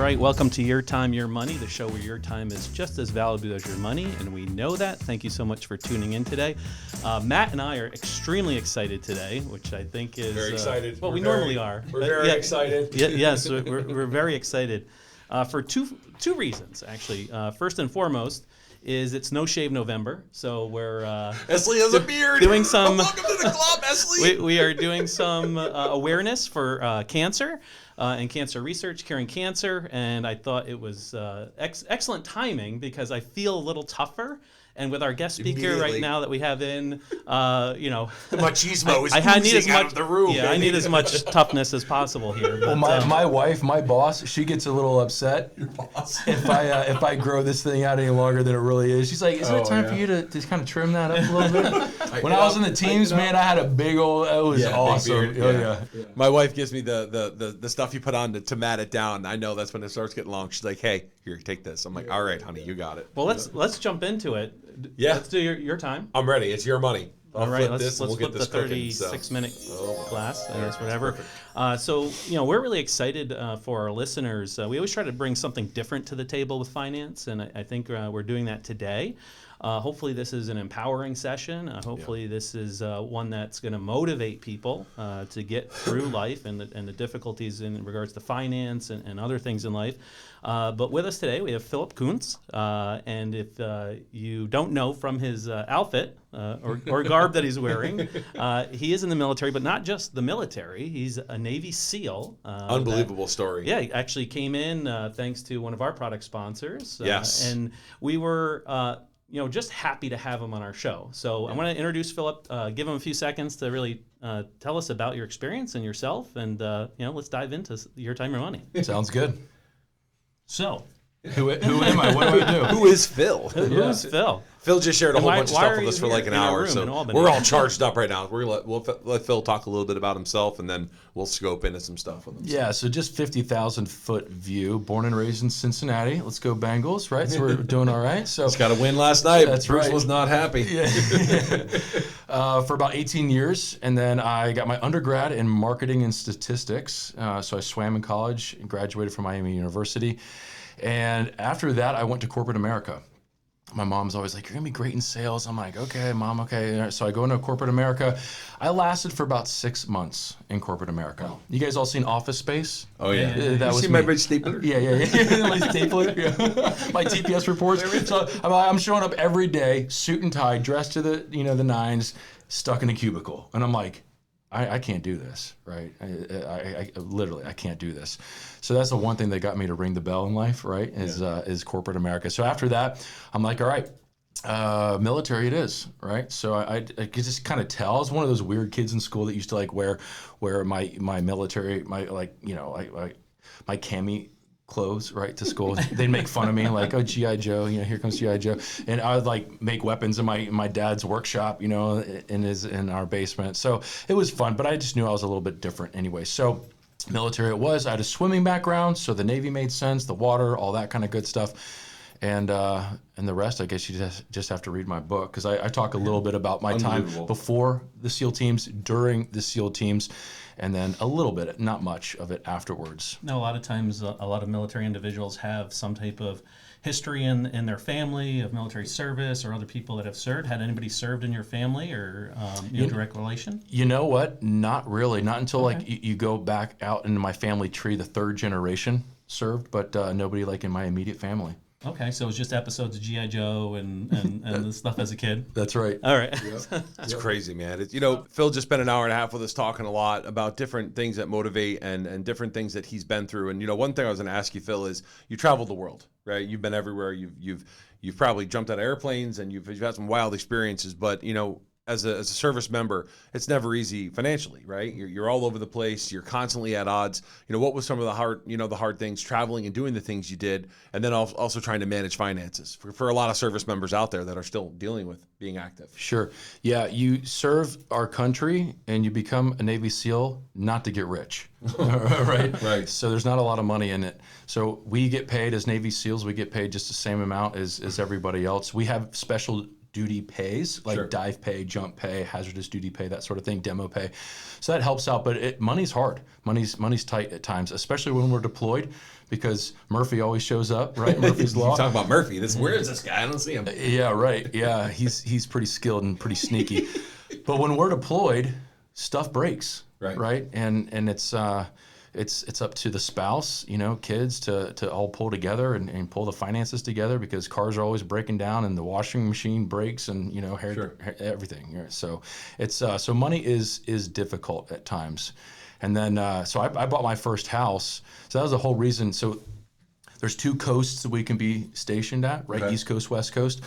right, welcome to Your Time, Your Money, the show where your time is just as valuable as your money, and we know that. Thank you so much for tuning in today. Matt and I are extremely excited today, which I think is... Very excited. Well, we normally are. We're very excited. Yes, we're very excited for two reasons, actually. First and foremost is it's No Shave November, so we're... Esley has a beard! Doing some... Welcome to the club, Esley! We are doing some awareness for cancer. And cancer research, curing cancer, and I thought it was excellent timing because I feel a little tougher. And with our guest speaker right now that we have in, the machismo is oozing out of the room. Yeah, I need as much toughness as possible here. But, well, my wife, my boss, she gets a little upset if I grow this thing out any longer than it really is. She's like, "Is it time for you to just kind of trim that up a little bit?" When I was in the teams, man, I had a big old. It was awesome. Yeah. My wife gives me the stuff you put on to mat it down. I know that's when it starts getting long. She's like, "Hey, here, take this." I'm like, "All right, honey, you got it." Well, let's jump into it. Yeah, let's do your time. I'm ready. It's your money. All right, let's flip the 36-minute glass, I guess, whatever. So, we're really excited for our listeners. We always try to bring something different to the table with finance, and I think we're doing that today. Hopefully this is an empowering session. Hopefully this is one that's going to motivate people to get through life and the difficulties in regards to finance and other things in life. But with us today, we have Phillip Koontz. And if you don't know from his outfit or garb that he's wearing, he is in the military, but not just the military. He's a Navy SEAL. Unbelievable story. Yeah, he actually came in thanks to one of our product sponsors. Yes. And we were... just happy to have him on our show. So I want to introduce Phillip, give him a few seconds to really tell us about your experience and yourself, and let's dive into Your Time, Your Money. Sounds good. So, who am I? What do I do? Who is Phil? Who's Phil? Phil just shared a whole bunch of stuff with us for like an hour, in so Albany? we're all charged up right now. We'll let Phil talk a little bit about himself, and then we'll scope into some stuff with him. Yeah, so just 50,000-foot view. Born and raised in Cincinnati. Let's go Bengals, right? So we're doing all right. So just got a win last night. That's Bruce right. was not happy. Yeah. For about 18 years, and then I got my undergrad in marketing and statistics. So I swam in college and graduated from Miami University. And after that, I went to corporate America. My mom's always like, "You're going to be great in sales." I'm like, "Okay, Mom, okay." So I go into corporate America. I lasted for about 6 months in corporate America. Oh. You guys all seen Office Space? Oh, yeah. That was me. My big stapler? Yeah. My stapler, yeah. My TPS reports. So I'm showing up every day, suit and tie, dressed to the nines, stuck in a cubicle. And I'm like, I can't do this, right? I literally, I can't do this. So that's the one thing that got me to ring the bell in life, right? Is corporate America. So after that, I'm like, all right, military it is, right? So I could just kind of tell. I was one of those weird kids in school that used to like wear my military, my cami clothes, right, to school. They'd make fun of me, like, "Oh, G.I. Joe, here comes G.I. Joe." And I would like make weapons in my dad's workshop, in our basement. So it was fun, but I just knew I was a little bit different anyway. So military it was. I had a swimming background, so the Navy made sense, the water, all that kind of good stuff. And the rest, I guess you just have to read my book, because I talk a little bit about my time before the SEAL teams, during the SEAL teams, and then a little bit, not much of it afterwards. Now, a lot of times, a lot of military individuals have some type of history in their family of military service or other people that have served. Had anybody served in your family or direct relation? You know what? Not really. Not until like you go back out into my family tree, the third generation served, but nobody like in my immediate family. Okay, so it was just episodes of G.I. Joe and the stuff as a kid? That's right. All right. Yep. It's crazy, man. Phil just spent an hour and a half with us talking a lot about different things that motivate and different things that he's been through. And, one thing I was going to ask you, Phil, is you traveled the world, right? You've been everywhere. You've probably jumped out of airplanes and you've had some wild experiences. But, as a service member, it's never easy financially, right? You're all over the place. You're constantly at odds. What was some of the hard things traveling and doing the things you did, and then also trying to manage finances for a lot of service members out there that are still dealing with being active? Sure. Yeah, you serve our country and you become a Navy SEAL not to get rich, right? Right. So there's not a lot of money in it. So we get paid as Navy SEALs. We get paid just the same amount as everybody else. We have special duty pays, like Sure. dive pay, jump pay, hazardous duty pay, that sort of thing, demo pay. So that helps out, but money's hard. Money's tight at times, especially when we're deployed, because Murphy always shows up, right? Murphy's You law. talk about Murphy. Where is this guy? I don't see him. Yeah, right. Yeah, he's pretty skilled and pretty sneaky. But when we're deployed, stuff breaks, right? And it's up to the spouse, kids to all pull together and pull the finances together, because cars are always breaking down and the washing machine breaks and everything. So it's so money is difficult at times. And then so I bought my first house. So that was the whole reason. So there's 2 coasts that we can be stationed at, right? Okay. East Coast, West Coast.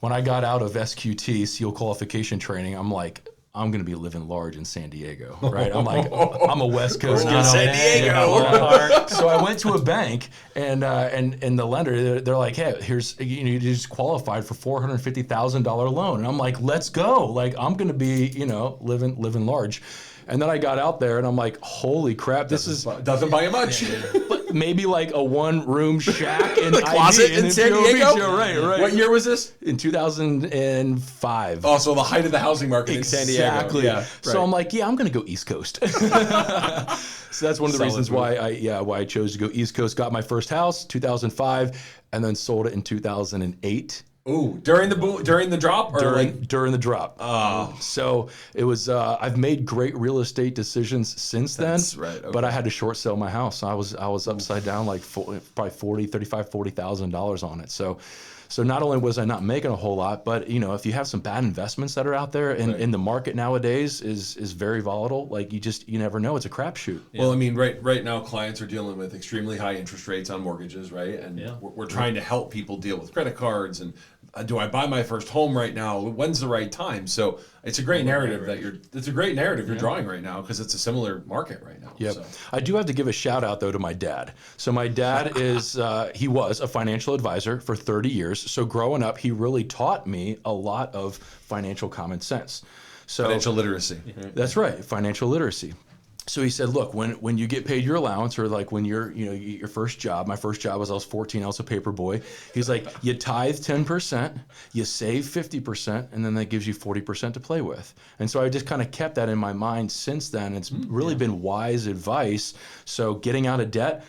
When I got out of SQT, SEAL qualification training, I'm like, I'm going to be living large in San Diego, right? I'm like, I'm a West Coast guy. San Diego. So I went to a bank, and the lender, they're like, hey, here's, you just qualified for $450,000 loan. And I'm like, let's go. Like, I'm going to be, living large. And then I got out there, and I'm like, holy crap, doesn't buy you much. But maybe like a 1-room shack in the closet in San Diego. Right. What year was this? In 2005. Oh, so the height of the housing market in San Diego. Exactly. Yeah, right. So I'm like, I'm going to go East Coast. So that's one of the reasons why I chose to go East Coast. Got my first house 2005, and then sold it in 2008. Ooh, during the drop, or during the drop. Oh, so it was. I've made great real estate decisions since then. That's right. Okay. But I had to short sell my house. I was upside down, like probably $40,000 on it. So not only was I not making a whole lot, but if you have some bad investments that are out there, and in the market nowadays is very volatile. Like you never know. It's a crapshoot. Yeah. Well, I mean, right now clients are dealing with extremely high interest rates on mortgages, right? And we're trying to help people deal with credit cards and. Do I buy my first home right now? When's the right time? So it's a great narrative you're drawing right now, because it's a similar market right now. Yep. So. I do have to give a shout out though to my dad. So my dad is he was a financial advisor for 30 years. So growing up, he really taught me a lot of financial common sense. So financial literacy. That's right, financial literacy. So he said, look, when you get paid your allowance, or like when you're, your first job, my first job was I was 14, I was a paper boy. He's like, you tithe 10%, you save 50%, and then that gives you 40% to play with. And so I just kind of kept that in my mind since then. It's really been wise advice. So getting out of debt,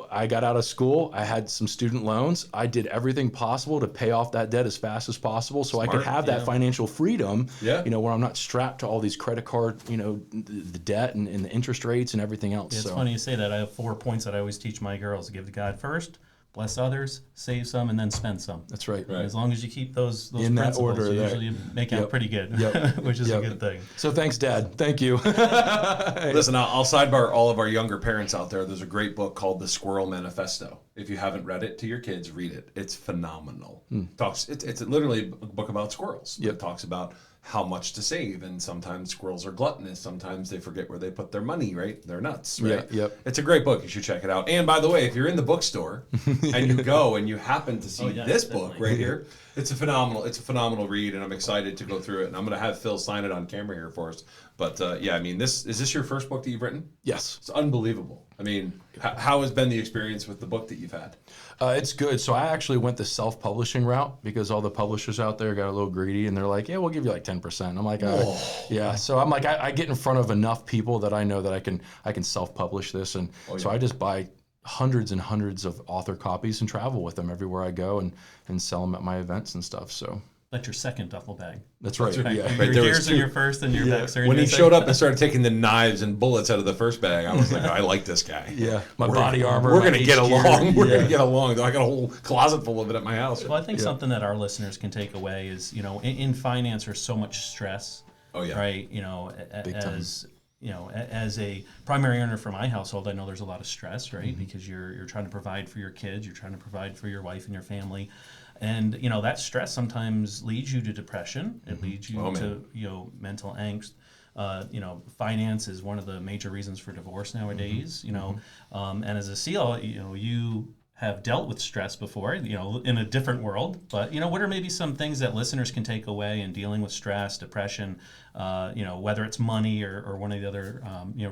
I got out of school, I had some student loans. I did everything possible to pay off that debt as fast as possible, so I could have that financial freedom, where I'm not strapped to all these credit card, the debt and the interest rates and everything else. It's funny you say that. I have 4 points that I always teach my girls. Give to God first, bless others, save some, and then spend some. That's right. As long as you keep those in principles, that order, you usually make out pretty good, which is a good thing. So thanks, Dad. Thank you. Listen, I'll sidebar all of our younger parents out there. There's a great book called The Squirrel Manifesto. If you haven't read it, to your kids, read it. It's phenomenal. It's literally a book about squirrels. It talks about how much to save, and sometimes squirrels are gluttonous. Sometimes they forget where they put their money, right? They're nuts, right? It's a great book. You should check it out. And by the way, if you're in the bookstore and you go and you happen to see this book right here, it's a phenomenal read, and I'm excited to go through it. And I'm going to have Phil sign it on camera here for us. But I mean, is this your first book that you've written? Yes. It's unbelievable. I mean, how has been the experience with the book that you've had? It's good. So I actually went the self-publishing route, because all the publishers out there got a little greedy, and they're like, yeah, we'll give you like 10%. And I'm like, yeah. So I'm like, I get in front of enough people that I know that I can self-publish this. And so I just buy hundreds and hundreds of author copies and travel with them everywhere I go, and sell them at my events and stuff. So. That's your second duffel bag. That's right. Yeah. Your gears are your first, and your backs are in when your he showed up and started taking the knives and bullets out of the first bag, I was like, I like this guy. Yeah, my body armor. We're going to get along. We're going to get along. I got a whole closet full of it at my house. Well, I think something that our listeners can take away is, in finance, there's so much stress. Oh yeah. Right. As a primary earner for my household, I know there's a lot of stress, right? Because you're trying to provide for your kids, you're trying to provide for your wife and your family. And that stress sometimes leads you to depression. It leads you to mental angst. Finance is one of the major reasons for divorce nowadays. And as a SEAL, you have dealt with stress before, in a different world. But, what are maybe some things that listeners can take away in dealing with stress, depression, whether it's money or one of the other,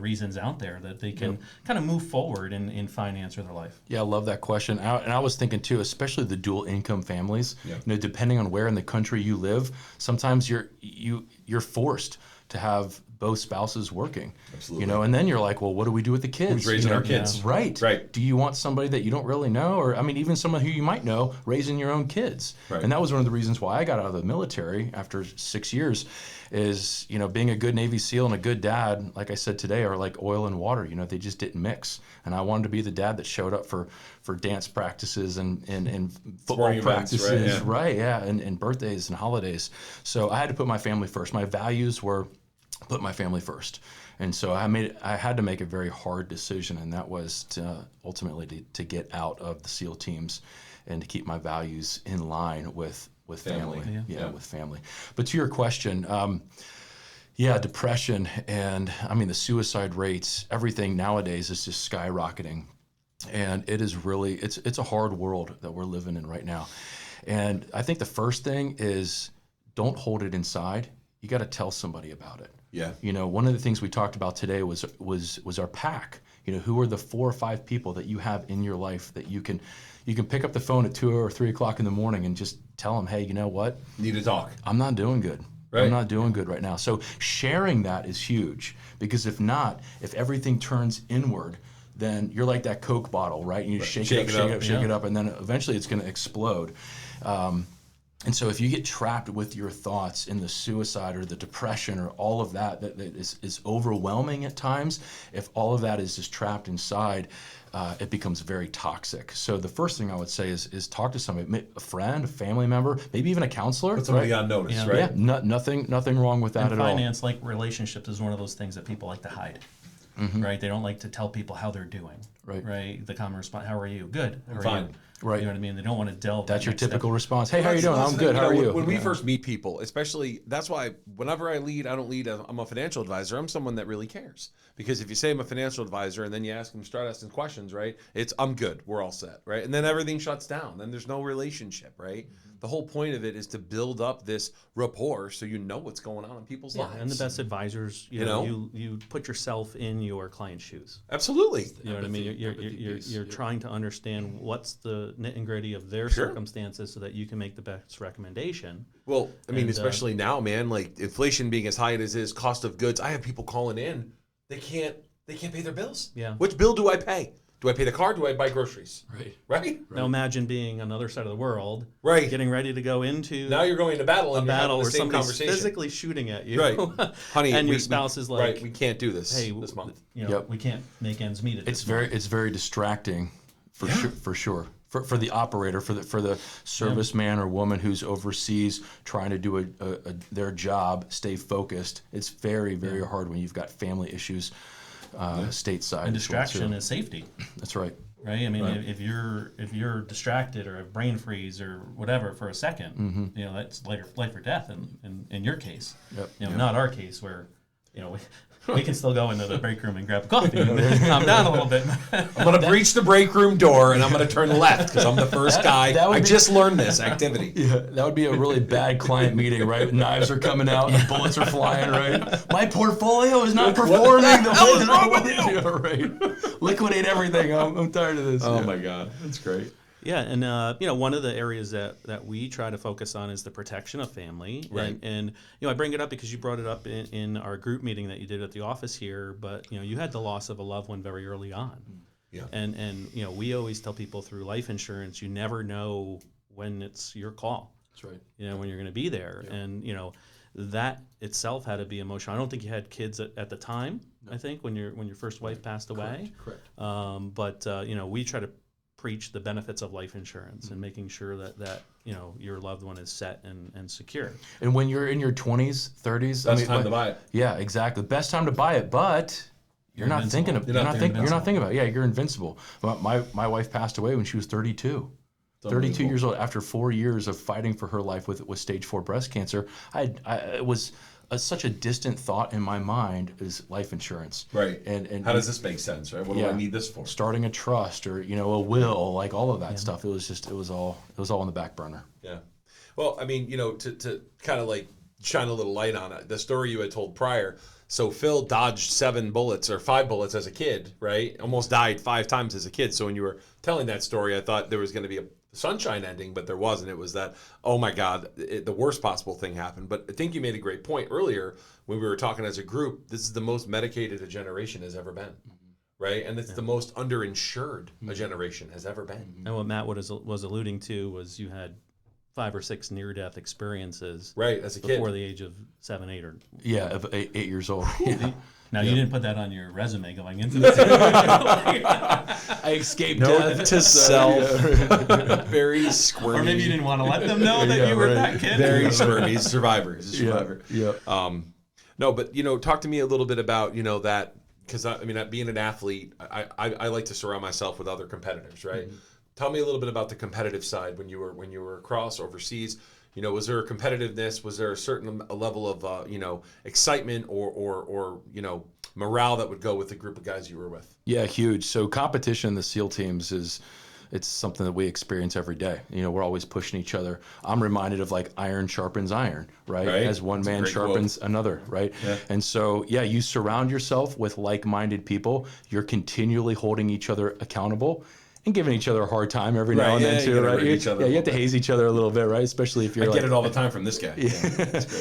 reasons out there that they can kind of move forward in finance or their life? Yeah, I love that question. And I was thinking too, especially the dual income families, depending on where in the country you live, sometimes you're forced to have both spouses working. Absolutely. And then you're like, well, what do we do with the kids? Who's raising our kids? Yeah. Right. Do you want somebody that you don't really know? Or, even someone who you might know raising your own kids. Right. And that was one of the reasons why I got out of the military after 6 years is, being a good Navy SEAL and a good dad, like I said today, are like oil and water. They just didn't mix. And I wanted to be the dad that showed up for dance practices and football Sporting practices. Events, right, yeah, and birthdays and holidays. So I had to put my family first. My values were put my family first. And so I had to make a very hard decision, and that was to ultimately to get out of the SEAL teams and to keep my values in line with family. With family. But to your question, depression and the suicide rates, everything nowadays is just skyrocketing. And it is really, it's a hard world that we're living in right now. And I think the first thing is don't hold it inside. You got to tell somebody about it. Yeah. One of the things we talked about today was our pack. Who are the 4 or 5 people that you have in your life that you can pick up the phone at 2 or 3 o'clock in the morning and just tell them, hey, you know what? Need to talk. I'm not doing good. Right. I'm not doing good right now. So sharing that is huge, because if everything turns inward, then you're like that Coke bottle, right? And you shake it up, and then eventually it's going to explode. And so if you get trapped with your thoughts in the suicide or the depression or all of that is overwhelming at times, if all of that is just trapped inside, it becomes very toxic. So the first thing I would say is talk to somebody, a friend, a family member, maybe even a counselor. Put somebody on notice, right? Yeah, nothing wrong with that at all. Finance, like relationships, is one of those things that people like to hide. Mm-hmm. Right? They don't like to tell people how they're doing. Right? The common response, how are you? Good. How are fine. You? Right. You know what I mean? They don't want to delve. That's your typical response. Hey, how are you doing? I'm good. How are you? When we first meet people, especially, that's why whenever I lead, I don't lead, I'm a financial advisor. I'm someone that really cares. Because if you say I'm a financial advisor and then you start asking questions, right? It's, I'm good. We're all set, right? And then everything shuts down. Then there's no relationship, right? Mm-hmm. The whole point of it is to build up this rapport so you know what's going on in people's lives. And the best advisors, you put yourself in your client's shoes. Absolutely. You know what I mean? You're trying to understand what's the nit and gritty of their circumstances so that you can make the best recommendation. Well, especially now, man, like inflation being as high as it is, cost of goods. I have people calling in. They can't pay their bills. Yeah. Which bill do I pay? Do I pay the car? Do I buy groceries? Right. Now imagine being on the other side of the world. Right. Getting ready to go into. Now you're going into battle. A and battle where somebody's conversation. Physically shooting at you. Right. Honey. And your spouse is like, right, we can't do this. Hey, this month. We can't make ends meet. It's very distracting, for sure. For the operator, for the serviceman or woman who's overseas trying to do their job, stay focused. It's very hard when you've got family issues stateside. And distraction is safety. That's right. Right. I mean, if you're distracted or have brain freeze or whatever for a second, that's life or death. In your case, not our case where we can still go into the break room and grab a coffee and calm down a little bit. I'm going to breach the break room door and I'm going to turn left because I'm the first guy. I just learned this activity. Yeah, that would be a really bad client meeting, right? Knives are coming out and bullets are flying, right? My portfolio is not performing the way that I want to. Right? Liquidate everything. I'm tired of this. Oh my God, that's great. Yeah, and one of the areas that we try to focus on is the protection of family. Right. And I bring it up because you brought it up in our group meeting that you did at the office here. But you had the loss of a loved one very early on. Yeah. And we always tell people through life insurance, you never know when it's your call. That's right. When you're going to be there, and that itself had to be emotional. I don't think you had kids at the time. No. I think when your first wife passed away. Correct. But we try to preach the benefits of life insurance and making sure that your loved one is set and secure. And when you're in your 20s, 30s, best time to buy it. Yeah, exactly. Best time to buy it, but you're not thinking about it. Yeah, you're invincible. My wife passed away when she was 32. 32 years old after 4 years of fighting for her life with stage 4 breast cancer. It was such a distant thought in my mind is life insurance. Right. And how does this make sense, right? What do I need this for? Starting a trust or, a will, like all of that stuff. It was all on the back burner. Yeah. Well, I mean, to kind of like shine a little light on it, the story you had told prior. So Phil dodged 5 bullets as a kid, right? Almost died 5 times as a kid. So when you were telling that story, I thought there was going to be a sunshine ending, but there wasn't. It was that, oh my God, the worst possible thing happened. But I think you made a great point earlier when we were talking as a group. This is the most medicated a generation has ever been, right? And it's the most underinsured a generation has ever been. And what Matt was alluding to was you had 5 or 6 near-death experiences, right, as a kid before the age of 7, 8, or of 8 years old. Yeah. Now you didn't put that on your resume going into this. I escaped death to self. Very squirmy. Or maybe you didn't want to let them know that you were that kid. Very squirmy. He's a survivor. He's a survivor. Yeah. No, but talk to me a little bit about that, because I mean, being an athlete, I like to surround myself with other competitors, right? Mm-hmm. Tell me a little bit about the competitive side when you were across overseas. Was there a competitiveness? Was there a certain level of excitement or morale that would go with the group of guys you were with? Yeah, huge. So competition in the SEAL teams it's something that we experience every day. We're always pushing each other. I'm reminded of like iron sharpens iron, right? As one man sharpens another, right? Yeah. And so, you surround yourself with like-minded people. You're continually holding each other accountable and giving each other a hard time every now and then too, right? You have to haze each other a little bit, right? Especially if you're I get it all the time from this guy. Yeah.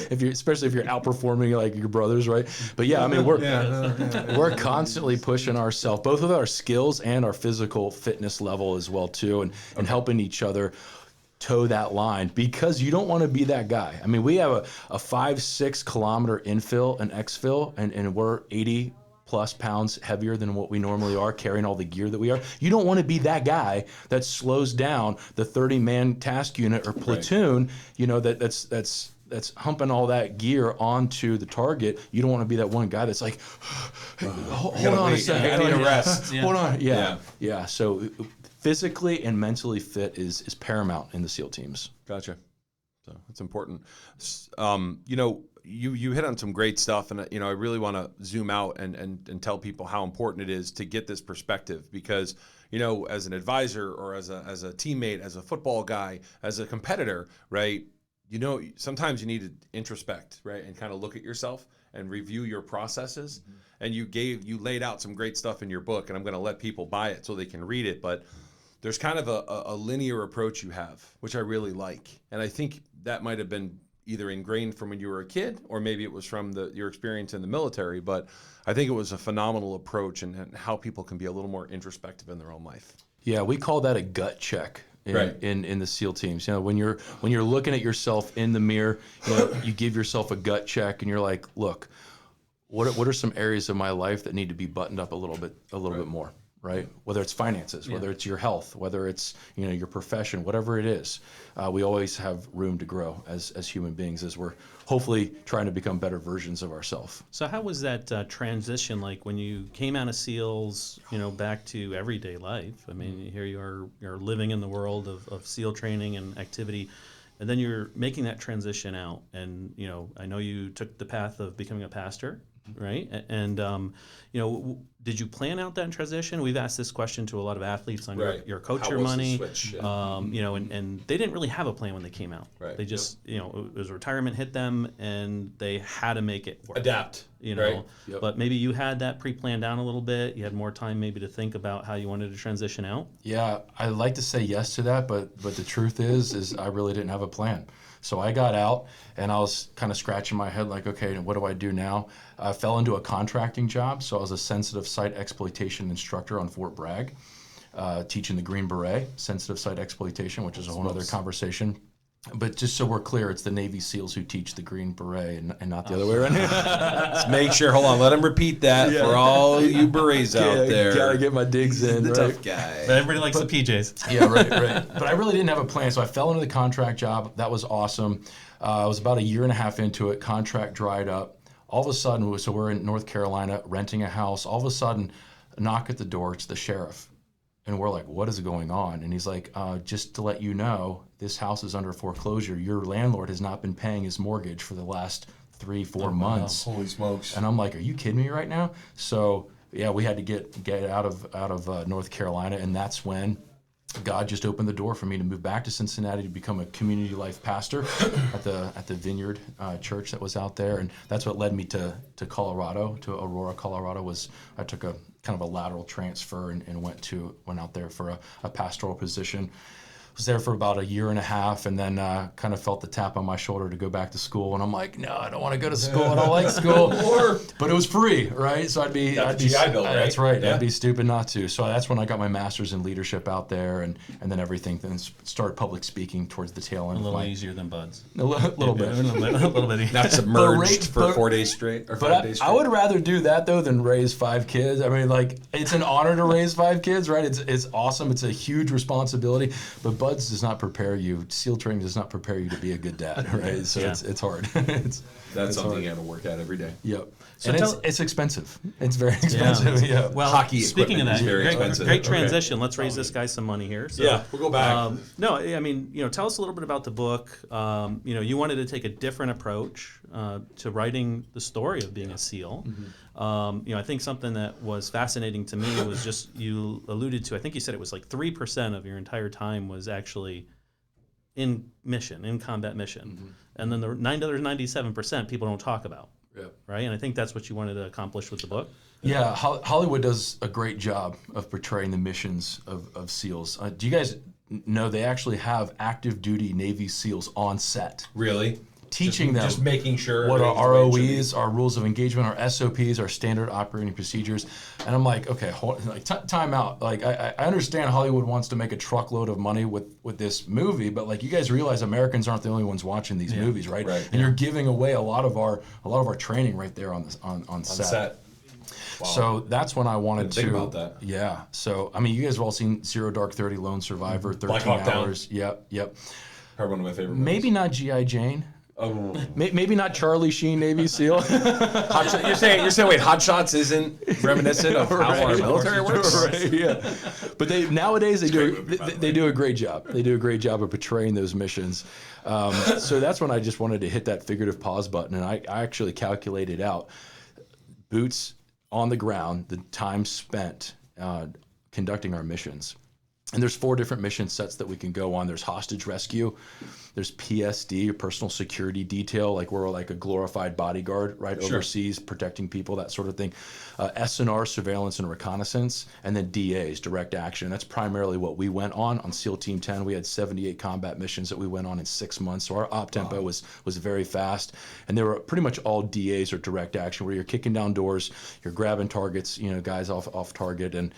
Especially if you're outperforming like your brothers, right? But I mean, we're constantly pushing ourselves, both with our skills and our physical fitness level as well too, and helping each other toe that line, because you don't want to be that guy. I mean, we have a 5-6 kilometer infill and exfill, and we're 80 plus pounds heavier than what we normally are, carrying all the gear that we are. You don't want to be that guy that slows down the 30-man task unit or platoon, that's humping all that gear onto the target. You don't want to be that one guy that's like, hold on a second, I need a rest. Hold on. Yeah. So physically and mentally fit is paramount in the SEAL teams. Gotcha. So it's important. You hit on some great stuff, and I really want to zoom out and tell people how important it is to get this perspective, because as an advisor or as a teammate, as a football guy, as a competitor, right? Sometimes you need to introspect, right, and kind of look at yourself and review your processes. Mm-hmm. And you laid out some great stuff in your book, and I'm going to let people buy it so they can read it. But there's kind of a linear approach you have, which I really like, and I think that might have been either ingrained from when you were a kid, or maybe it was from your experience in the military. But I think it was a phenomenal approach, and how people can be a little more introspective in their own life. Yeah, we call that a gut check in the SEAL teams. When you're looking at yourself in the mirror, you give yourself a gut check, and you're like, look, what are some areas of my life that need to be buttoned up a little bit more? Right? Whether it's finances, whether it's your health, whether it's your profession, whatever it is, we always have room to grow as human beings, as we're hopefully trying to become better versions of ourselves. So how was that transition like when you came out of SEALs, back to everyday life? I mean, here you're living in the world of SEAL training and activity, and then you're making that transition out. And I know you took the path of becoming a pastor, right? And did you plan out that transition? We've asked this question to a lot of athletes on your coach your money, and they didn't really have a plan when they came out. Right. They just it was retirement hit them, and they had to make it work. Adapt. Right. Yep. But maybe you had that pre-planned down a little bit. You had more time maybe to think about how you wanted to transition out. Yeah, I'd like to say yes to that, but the truth is I really didn't have a plan. So I got out, and I was kind of scratching my head like, okay, what do I do now? I fell into a contracting job, so I was a sensitive site exploitation instructor on Fort Bragg, teaching the Green Beret, sensitive site exploitation, which is a whole other conversation. But just so we're clear, it's the Navy SEALs who teach the Green Beret and not the other way around. Let's make sure, hold on, let him repeat that for all you berets out there. Gotta get my digs in, the right? Tough guy. But everybody likes the PJs. Yeah, right. But I really didn't have a plan, so I fell into the contract job. That was awesome. I was about 1.5 years into it. Contract dried up. All of a sudden, so we're in North Carolina renting a house. All of a sudden, a knock at the door. It's the sheriff. And we're like, what is going on? And he's like, just to let you know, this house is under foreclosure. Your landlord has not been paying his mortgage for the last 3-4 months. Holy smokes. And I'm like, are you kidding me right now? So yeah, we had to get out of North Carolina, and that's when God just opened the door for me to move back to Cincinnati to become a community life pastor at the Vineyard Church that was out there, and that's what led me to Colorado, to Aurora, Colorado. I took a kind of a lateral transfer and went out there for a pastoral position. Was there for about a year and a half, and then kind of felt the tap on my shoulder to go back to school. And I'm like, no, I don't want to go to school. I don't like school. But it was free, right? So I'd be GI Bill, right? That's right. Yeah. I'd be stupid not to. So that's when I got my master's in leadership out there, and then everything. Then started public speaking towards the tail end. A little easier than Bud's. A little bit. A little bit. Not submerged for 4 days straight or 5 days straight. I would rather do that though than raise 5 kids. I mean, like, it's an honor to raise 5 kids, right? It's awesome. It's a huge responsibility, but Bud's does not prepare you. SEAL training does not prepare you to be a good dad, right? So it's hard. That's it's something hard. you have to work at every day. Yep. So And it's expensive. It's very expensive. Yeah. Well, Hockey speaking of equipment that, is very expensive. great Okay. transition. Let's raise this guy some money here. So, Yeah, we'll go back. No, I mean, tell us a little bit about the book. You wanted to take a different approach to writing the story of being a SEAL. I think something that was fascinating to me was just you alluded to. I think you said it was like 3% of your entire time was actually in combat mission, and then the 97% people don't talk about. Yep. Right, and I think that's what you wanted to accomplish with the book. Yeah, Hollywood does a great job of portraying the missions of SEALs. Do you guys know they actually have active duty Navy SEALs on set? Really? Teaching them just making sure what our everything's ROEs, our rules of engagement, our SOPs, our standard operating procedures. And I'm like, okay, time out. Like, I understand Hollywood wants to make a truckload of money with this movie, but like, you guys realize Americans aren't the only ones watching these movies, right? Right. And you're giving away a lot of our training right there on set. Wow. So that's when I wanted Didn't to think about that. Yeah. So I mean, you guys have all seen Zero Dark 30, Lone Survivor, 13 Black Hawk Down. hours. Yep. Probably one of my favorite movies. Maybe not G.I. Jane. Oh. Maybe not Charlie Sheen, Navy SEAL. You're saying wait, Hot Shots isn't reminiscent of how our military works? Right, yeah. But nowadays they do a great job. They do a great job of portraying those missions. So that's when I just wanted to hit that figurative pause button, and I actually calculated out boots on the ground, the time spent conducting our missions. And there's 4 different mission sets that we can go on. There's hostage rescue. There's PSD, personal security detail, like we're like a glorified bodyguard, right, Sure. overseas, protecting people, that sort of thing. SNR, surveillance and reconnaissance, and then DAs, direct action. That's primarily what we went on SEAL Team 10. We had 78 combat missions that we went on in 6 months. So our op tempo was very fast. And they were pretty much all DAs or direct action, where you're kicking down doors, you're grabbing targets, guys off target, and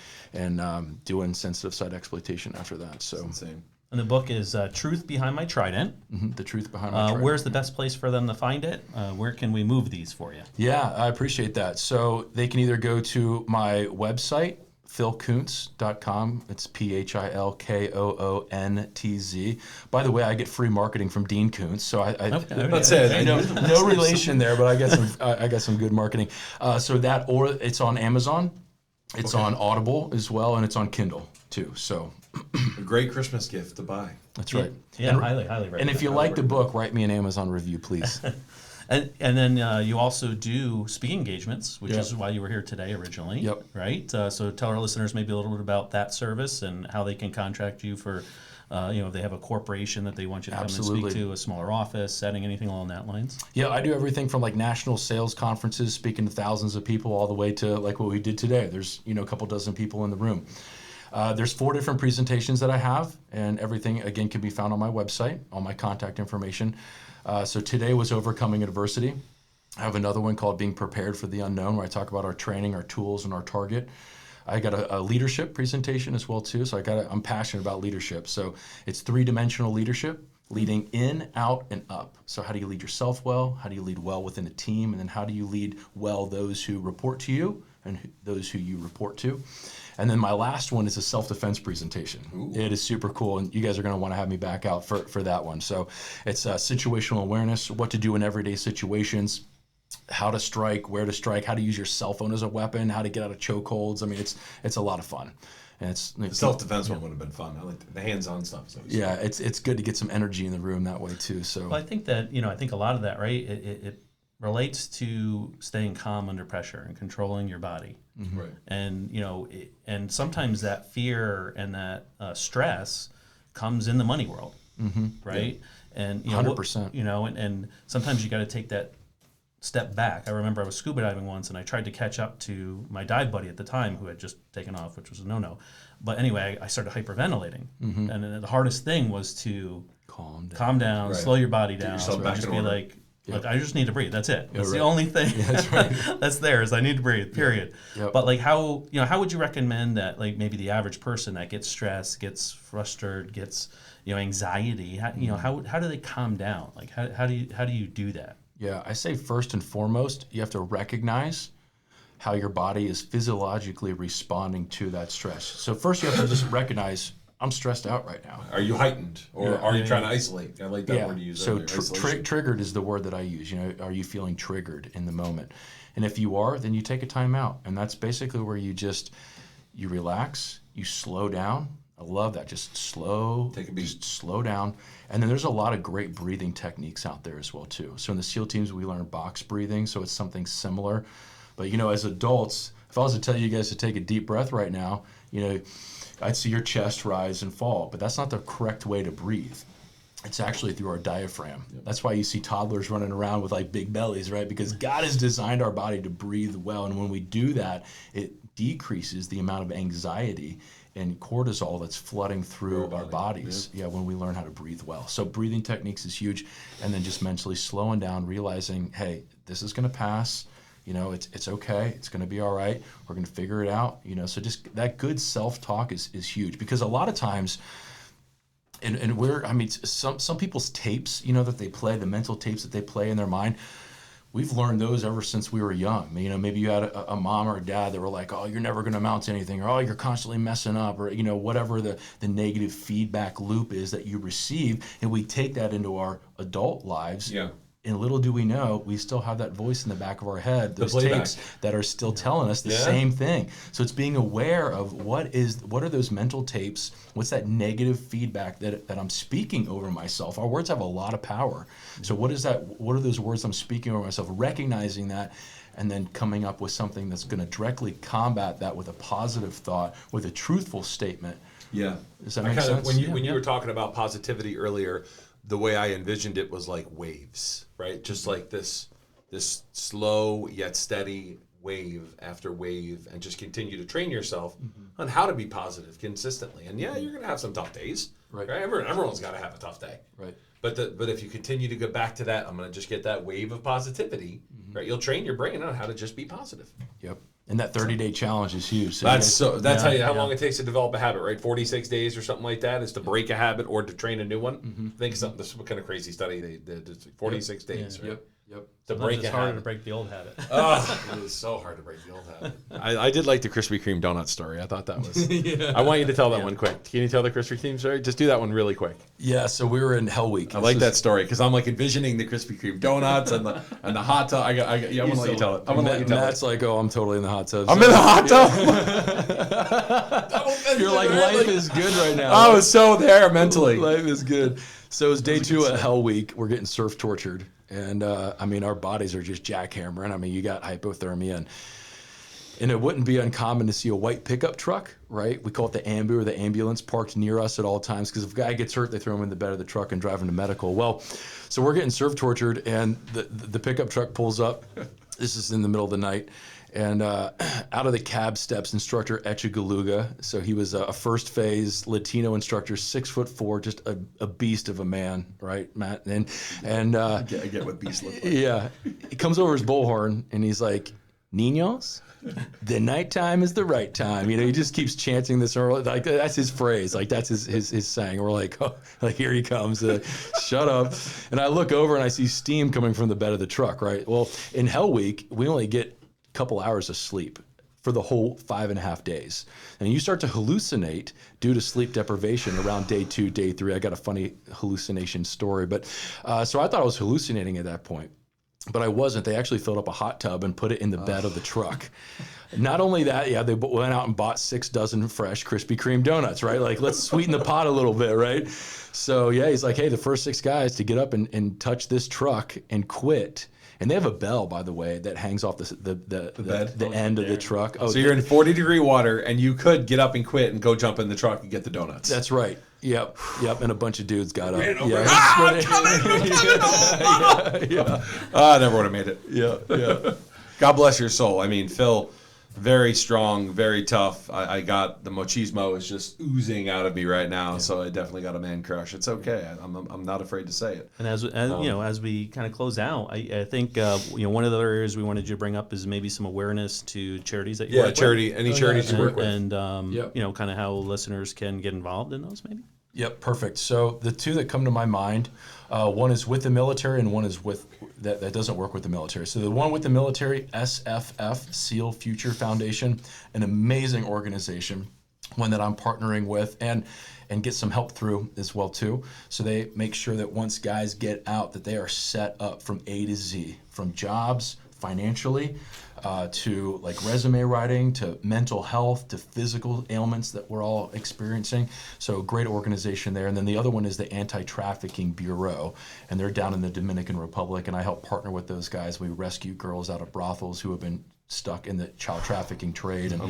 doing sensitive site exploitation after that. So Insane. And the book is Truth Behind My Trident. The truth behind my trident. Where's the best place for them to find it? Where can we move these for you? Yeah, I appreciate that. So they can either go to my website, philkoontz.com. It's PHILKOONTZ. By the way, I get free marketing from Dean Koontz, so That's it. no relation there, but I get some good marketing. So that, or it's on Amazon, it's on Audible as well, and it's on Kindle too. So A great Christmas gift to buy. that's right. Yeah, highly recommend. And if you like the book, write me an Amazon review, please. And then you also do speaking engagements, which Yep. is why you were here today originally. Yep. Right. So tell our listeners maybe a little bit about that service and how they can contract you for, if they have a corporation that they want you to come and Absolutely. speak to, a smaller office, setting, anything along that lines. Yeah, I do everything from like national sales conferences, speaking to thousands of people, all the way to like what we did today. There's a couple dozen people in the room. There's 4 different presentations that I have, and everything again can be found on my website, all my contact information. So today was overcoming adversity. I have another one called Being Prepared for the Unknown, where I talk about our training, our tools, and our target. I got a leadership presentation as well too. So I'm passionate about leadership. So it's 3-dimensional leadership, leading in, out, and up. So how do you lead yourself well? How do you lead well within a team? And then how do you lead well those who report to you and those who you report to? And then my last one is a self-defense presentation. Ooh. It is super cool, and you guys are going to want to have me back out for that one. So it's situational awareness, what to do in everyday situations, how to strike, where to strike, how to use your cell phone as a weapon, how to get out of chokeholds. I mean, it's a lot of fun. And The self-defense one would have been fun. I like the hands-on stuff. So yeah, it's good to get some energy in the room that way too. So Well, I think that I think a lot of that, right? relates to staying calm under pressure and controlling your body. Right. And and sometimes that fear and that stress comes in the money world, right? Yeah. And 100%. And sometimes you got to take that step back. I remember I was scuba diving once, and I tried to catch up to my dive buddy at the time, who had just taken off, which was a no-no. But anyway, I started hyperventilating, and then the hardest thing was to calm down, slow your body down, yourself back just in be order. like, look, I just need to breathe. That's it. That's right. the only thing That's right. that's there is I need to breathe. Period. Yep. But like, how would you recommend that, like, maybe the average person that gets stressed, gets frustrated, gets anxiety, how do they calm down? Like, how do you do that? Yeah, I say first and foremost, you have to recognize how your body is physiologically responding to that stress. So first you have to just recognize, I'm stressed out right now. Are you heightened, or are you trying to isolate? I like that word you used So earlier. triggered is the word that I use. Are you feeling triggered in the moment? And if you are, then you take a time out. And that's basically where you relax, you slow down. I love that. Just take a beat. Just slow down. And then there's a lot of great breathing techniques out there as well too. So in the SEAL teams, we learn box breathing. So it's something similar. But as adults, if I was to tell you guys to take a deep breath right now, I'd see your chest rise and fall. But that's not the correct way to breathe. It's actually through our diaphragm. Yep. That's why you see toddlers running around with like big bellies, right? Because God has designed our body to breathe well. And when we do that, it decreases the amount of anxiety and cortisol that's flooding through our bodies. Yeah, when we learn how to breathe well. So breathing techniques is huge. And then just mentally slowing down, realizing, hey, this is going to pass. It's okay. It's going to be all right. We're going to figure it out. So just that good self-talk is huge, because a lot of times, some people's tapes, that they play, the mental tapes that they play in their mind, we've learned those ever since we were young. Maybe you had a mom or a dad that were like, oh, you're never going to amount to anything, or oh, you're constantly messing up, or whatever the negative feedback loop is that you receive, and we take that into our adult lives. Yeah. And little do we know, we still have that voice in the back of our head, those tapes that are still telling us the same thing. So it's being aware of what are those mental tapes, what's that negative feedback that I'm speaking over myself. Our words have a lot of power. So what is that? What are those words I'm speaking over myself? Recognizing that, and then coming up with something that's going to directly combat that with a positive thought, with a truthful statement. Yeah. Does that make sense? When you were talking about positivity earlier, the way I envisioned it was like waves, right? Just like this slow yet steady wave after wave, and just continue to train yourself on how to be positive consistently. And you're going to have some tough days, right? Everyone's got to have a tough day, right? But if you continue to go back to that, I'm going to just get that wave of positivity, right? You'll train your brain on how to just be positive. Yep. And that 30-day challenge is huge. So that's how long it takes to develop a habit, right? 46 days or something like that is to break a habit or to train a new one. I think this is what kind of crazy study they did. It's 46 days, right? Yep. To break it's harder to break the old habit. It is so hard to break the old habit. I did like the Krispy Kreme donut story. I thought that was. I want you to tell that one quick. Can you tell the Krispy Kreme story? Just do that one really quick. Yeah. So we were in Hell Week. I like that story because I'm like envisioning the Krispy Kreme donuts and the hot tub. I want to let you tell it. Matt's like, oh, I'm totally in the hot tub. I'm in the hot tub. You're like, life is good right now. I was so there mentally. Life is good. So it's day 2 at Hell Week. We're getting surf tortured. And our bodies are just jackhammering. You got hypothermia, and it wouldn't be uncommon to see a white pickup truck, right? We call it the ambu, or the ambulance, parked near us at all times, because if a guy gets hurt, they throw him in the bed of the truck and drive him to medical. Well, so we're getting surf tortured, and the pickup truck pulls up. This is in the middle of the night. And out of the cab steps instructor Echegaluga. So he was a first phase Latino instructor, 6'4", just a beast of a man, right, Matt? And I get what beast look like. Yeah, he comes over his bullhorn and he's like, "Niños, the nighttime is the right time." He just keeps chanting this, or like that's his phrase, like that's his saying. We're like, oh, like here he comes, shut up. And I look over and I see steam coming from the bed of the truck, right? Well, in Hell Week, we only get couple hours of sleep for the whole 5.5 days. And you start to hallucinate due to sleep deprivation around day 2, day 3. I got a funny hallucination story, but so I thought I was hallucinating at that point, but I wasn't. They actually filled up a hot tub and put it in the bed of the truck. Not only that, they went out and bought 6 dozen fresh Krispy Kreme donuts, right? Like, let's sweeten the pot a little bit, right? So he's like, hey, the first 6 guys to get up and touch this truck and quit And they have a bell, by the way, that hangs off the end of the truck. Oh, so you're in 40-degree water, and you could get up and quit and go jump in the truck and get the donuts. That's right. Yep. And a bunch of dudes got up. I'm coming! I never would have made it. Yeah. God bless your soul. I mean, Phil, very strong, very tough. I got the machismo is just oozing out of me right now, so I definitely got a man crush. It's okay. I'm not afraid to say it. And as we kind of close out, I think one of the other areas we wanted you to bring up is maybe some awareness to charities that you work with. Any charities you work with, and kind of how listeners can get involved in those, maybe. Yep, perfect. So the two that come to my mind, one is with the military and one is with that doesn't work with the military. So the one with the military, SFF, SEAL Future Foundation, an amazing organization, one that I'm partnering with and get some help through as well too. So they make sure that once guys get out that they are set up from A to Z, from jobs, financially, to like resume writing, to mental health, to physical ailments that we're all experiencing. So great organization there. And then the other one is the Anti-Trafficking Bureau, and they're down in the Dominican Republic, and I help partner with those guys. We rescue girls out of brothels who have been stuck in the child trafficking trade, and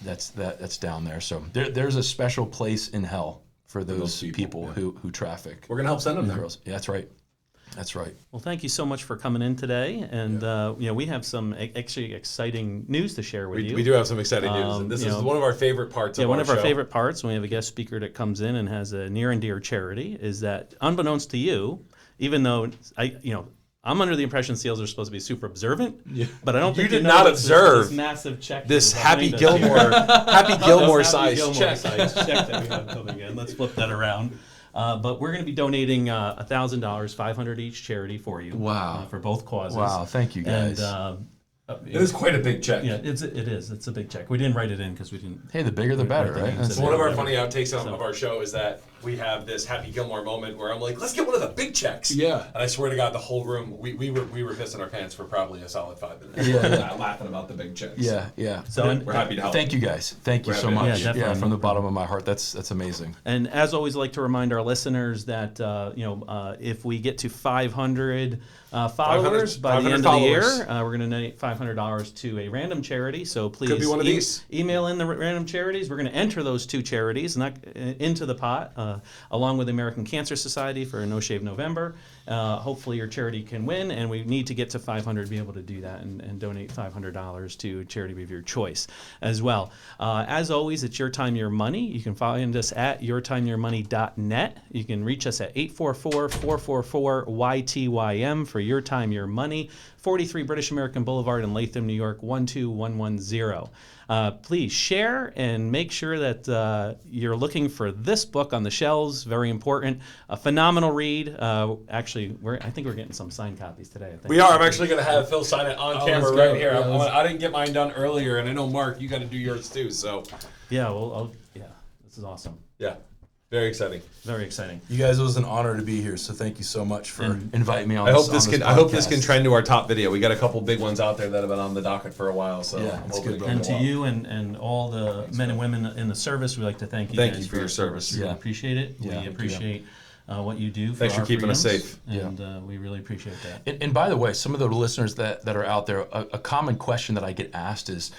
that's down there. So there's a special place in hell for those people who traffic. We're gonna help send them there. Girls. Yeah, that's right. That's right. Well, thank you so much for coming in today, and we have some actually exciting news to share with you. We do have some exciting news, and this is one of our favorite parts of our show. One of our favorite parts when we have a guest speaker that comes in and has a near and dear charity is that, unbeknownst to you, even though I'm under the impression SEALs are supposed to be super observant, but I don't think you did not observe this massive check. This Happy Gilmore sized check that we have coming in. Let's flip that around. But we're going to be donating $1,000, $500 each charity for you. Wow. For both causes. Wow, thank you guys. And, it is quite a big check. Yeah, it is. It's a big check. We didn't write it in because we didn't. Hey, the bigger the better, right? So one of our funny outtakes of our show is that we have this Happy Gilmore moment where I'm like, let's get one of the big checks. Yeah. And I swear to God, the whole room, we were pissing our pants for probably a solid 5 minutes. Laughing about the big checks. Yeah. So we're happy to help. Thank you guys. Thank you so much. Yeah, from the bottom of my heart. That's amazing. And as always, I'd like to remind our listeners that if we get to 500 followers by the end of the year, we're going to donate $500 to a random charity. So please could be one of these. Email in the random charities. We're going to enter those two charities into the pot, along with the American Cancer Society for No Shave November. Hopefully your charity can win, and we need to get to 500 to be able to do that and donate $500 to a charity of your choice as well. As always, it's Your Time, Your Money. You can find us at yourtimeyourmoney.net. You can reach us at 844-444-YTYM for Your Time, Your Money, 43 British American Boulevard in Latham, New York, 12110. Please share and make sure that you're looking for this book on the shelves. Very important. A phenomenal read. Actually, I think we're getting some signed copies today. I think. We are. I'm actually going to have Phil sign it on camera right here. I didn't get mine done earlier, and I know, Mark, you got to do yours too. So yeah, this is awesome. Yeah. Very exciting. Very exciting. You guys, it was an honor to be here. So thank you so much for inviting me on. I hope this can trend to our top video. We got a couple big ones out there that have been on the docket for a while. So yeah, it's good. And to you and all the men and women in the service, we'd like to thank you. Thank you for your service. We really appreciate it. We appreciate what you do. Thanks for keeping us safe. And we really appreciate that. And by the way, some of the listeners that are out there, a common question that I get asked is,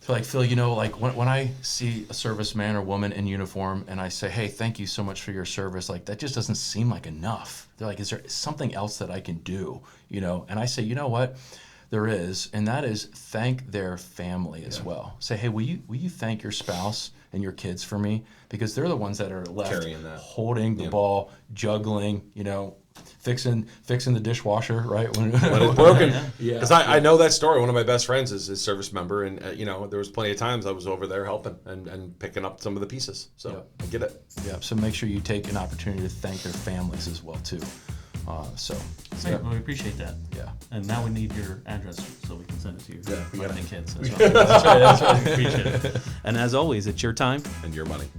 like, Phil, when I see a serviceman or woman in uniform and I say, hey, thank you so much for your service, like, that just doesn't seem like enough. They're like, is there something else that I can do? And I say, you know what? There is, and that is thank their family as well. Say, hey, will you thank your spouse and your kids for me? Because they're the ones that are left holding the ball, juggling, fixing the dishwasher, right? When it's broken. Because I know that story. One of my best friends is a service member, and there was plenty of times I was over there helping and picking up some of the pieces. So I get it. Yeah. So make sure you take an opportunity to thank their families as well too. Great. Well, we appreciate that. Yeah. And now we need your address so we can send it to you. Yeah, we got kids. That's right. We appreciate it. And as always, it's your time and your money.